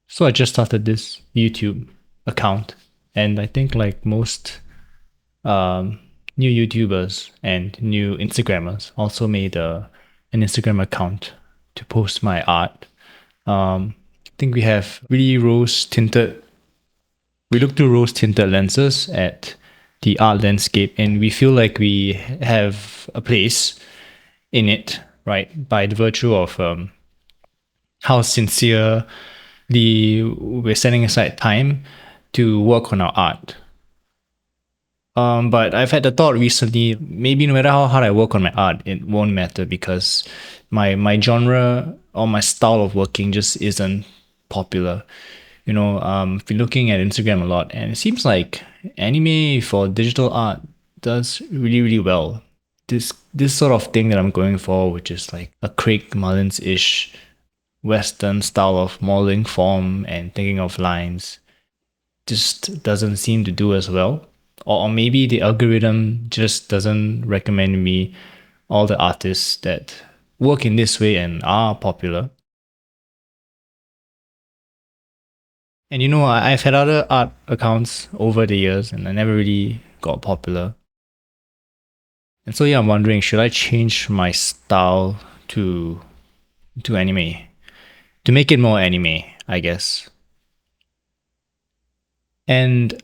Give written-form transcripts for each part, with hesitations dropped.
So I just started this YouTube account, and I think like most um, new YouTubers and new Instagrammers also made an Instagram account to post my art. I think we have really rose tinted. We look through rose tinted lenses at the art landscape, and we feel like we have a place in it, right? By the virtue of how sincerely we're setting aside time to work on our art. But I've had the thought recently, maybe no matter how hard I work on my art, it won't matter because my genre or my style of working just isn't popular. If you're looking at Instagram a lot, and it seems like anime for digital art does really, really well. This sort of thing that I'm going for, which is like a Craig Mullins-ish Western style of modeling form and thinking of lines, just doesn't seem to do as well. Or maybe the algorithm just doesn't recommend me all the artists that work in this way and are popular. And I've had other art accounts over the years and I never really got popular. And so yeah, I'm wondering, should I change my style to anime? To make it more anime, I guess. And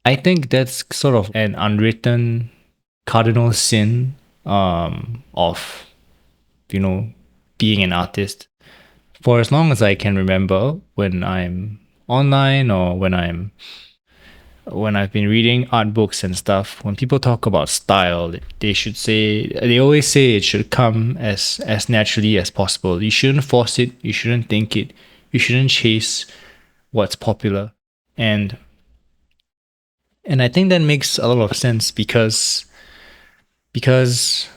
I think that's sort of an unwritten cardinal sin of you know being an artist. For as long as I can remember, when I'm online or when I've been reading art books and stuff, when people talk about style, they always say it should come as naturally as possible. You shouldn't force it. You shouldn't think it. You shouldn't chase what's popular. And and I think that makes a lot of sense because because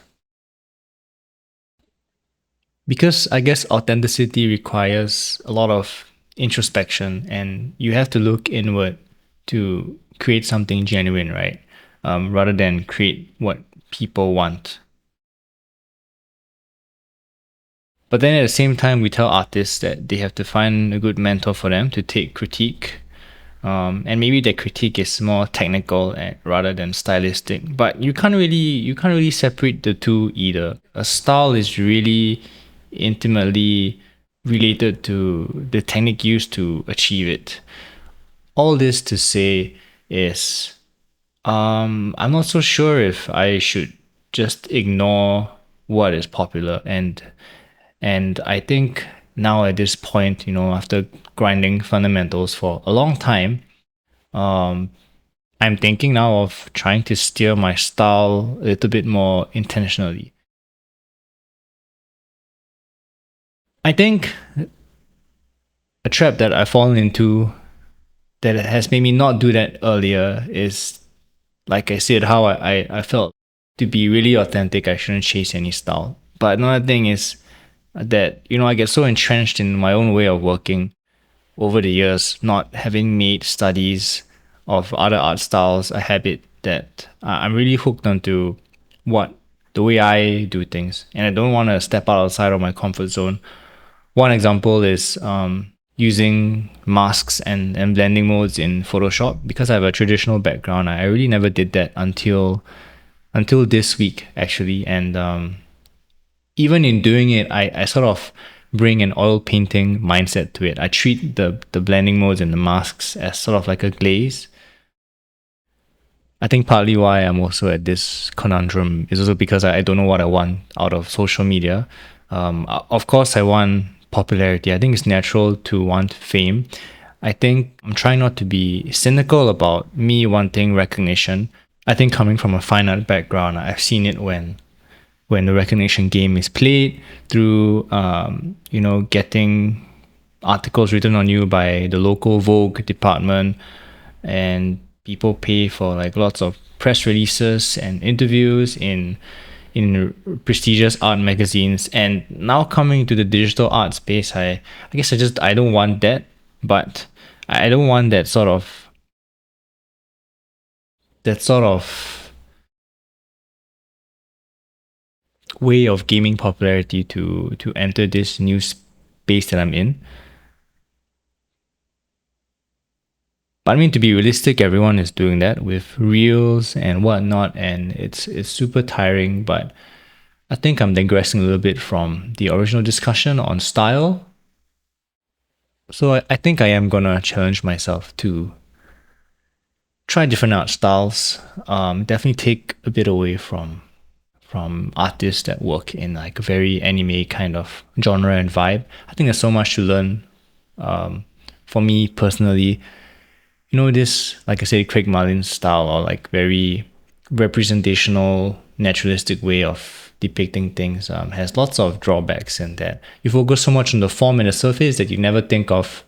I guess authenticity requires a lot of introspection and you have to look inward to create something genuine, right? Rather than create what people want. But then at the same time, we tell artists that they have to find a good mentor for them to take critique. And maybe that critique is more technical rather than stylistic. But you can't really separate the two either. A style is really intimately related to the technique used to achieve it. All this to say is, I'm not so sure if I should just ignore what is popular, and I think now at this point, after grinding fundamentals for a long time, um, I'm thinking now of trying to steer my style a little bit more intentionally. I think a trap that I've fallen into that has made me not do that earlier is, like I said, how I felt to be really authentic, I shouldn't chase any style. But another thing is that, I get so entrenched in my own way of working over the years, not having made studies of other art styles a habit, that I'm really hooked onto what the way I do things, and I don't want to step outside of my comfort zone. One example is using masks and blending modes in Photoshop. Because I have a traditional background, I really never did that until this week actually, and even in doing it, I sort of bring an oil painting mindset to it. I treat the blending modes and the masks as sort of like a glaze. I think partly why I'm also at this conundrum is also because I don't know what I want out of social media. Of course, I want popularity. I think it's natural to want fame. I think I'm trying not to be cynical about me wanting recognition. I think coming from a fine art background, I've seen it when the recognition game is played through, getting articles written on you by the local Vogue department, and people pay for like lots of press releases and interviews in prestigious art magazines. And now coming to the digital art space, I guess I don't want that, but I don't want that sort of way of gaming popularity to enter this new space that I'm in. But I mean, to be realistic, everyone is doing that with reels and whatnot, and it's super tiring. But I think I'm digressing a little bit from the original discussion on style. So I think I am gonna challenge myself to try different art styles. Definitely take a bit away from artists that work in like a very anime kind of genre and vibe. I think there's so much to learn. For me personally, you know, this, like I said, Craig Marlin style, or like very representational, naturalistic way of depicting things, has lots of drawbacks in that you focus so much on the form and the surface that you never think of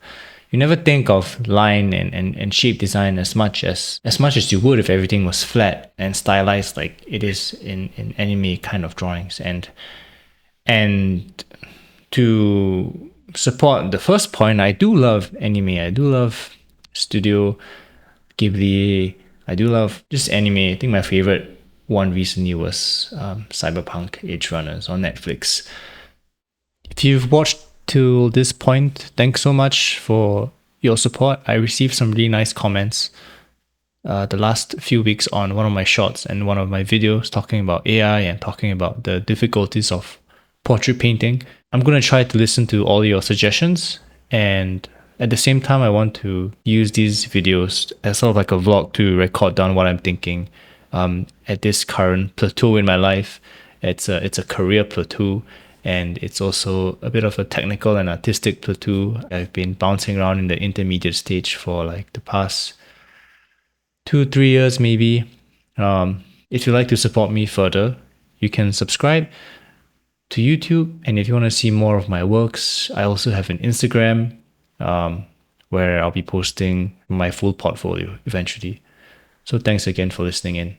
line and shape design as much as you would if everything was flat and stylized like it is in anime kind of drawings. And to support the first point, I do love anime. I do love Studio Ghibli. I do love just anime. I think my favorite one recently was Cyberpunk Edge Runners on Netflix. If you've watched till this point, thanks so much for your support. I received some really nice comments the last few weeks on one of my shorts and one of my videos talking about AI and talking about the difficulties of portrait painting. I'm going to try to listen to all your suggestions, and at the same time, I want to use these videos as sort of like a vlog to record down what I'm thinking at this current plateau in my life. It's a career plateau, and it's also a bit of a technical and artistic plateau. I've been bouncing around in the intermediate stage for like the past 2-3 years maybe. If you'd like to support me further, you can subscribe to YouTube, and if you want to see more of my works, I also have an Instagram where I'll be posting my full portfolio eventually. So thanks again for listening in.